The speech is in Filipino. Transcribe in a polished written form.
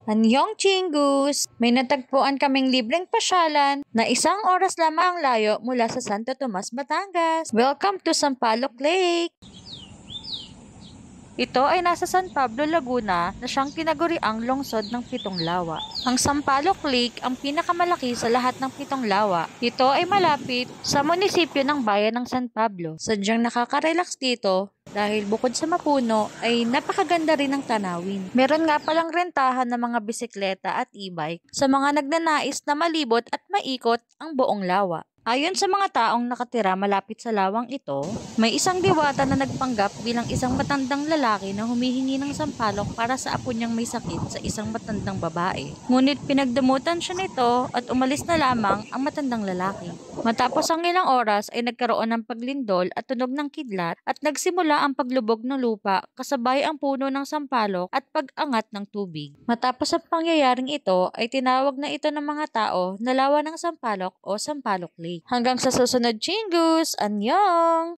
Anyong Chingus! May natagpuan kaming libreng pasyalan na 1 oras lamang ang layo mula sa Santo Tomas, Batangas. Welcome to Sampaloc Lake! Ito ay nasa San Pablo, Laguna na siyang tinaguriang lungsod ng 7 lawa. Ang Sampaloc Lake ang pinakamalaki sa lahat ng 7 lawa. Ito ay malapit sa munisipyo ng bayan ng San Pablo. Sadyang nakaka-relax dito dahil bukod sa mapuno ay napakaganda rin ng tanawin. Meron nga palang rentahan ng mga bisikleta at e-bike sa mga nagnanais na malibot at maikot ang buong lawa. Ayon sa mga taong nakatira malapit sa lawang ito, may isang diwata na nagpanggap bilang isang matandang lalaki na humihingi ng sampalok para sa apo niyang may sakit sa isang matandang babae. Ngunit pinagdamutan siya nito at umalis na lamang ang matandang lalaki. Matapos ang ilang oras ay nagkaroon ng paglindol at tunog ng kidlat at nagsimula ang paglubog ng lupa kasabay ang puno ng sampalok at pag-angat ng tubig. Matapos ang pangyayaring ito ay tinawag na ito ng mga tao na lawa ng sampalok o Sampaloc Lake. Hanggang sa susunod, Chingus! Annyeong!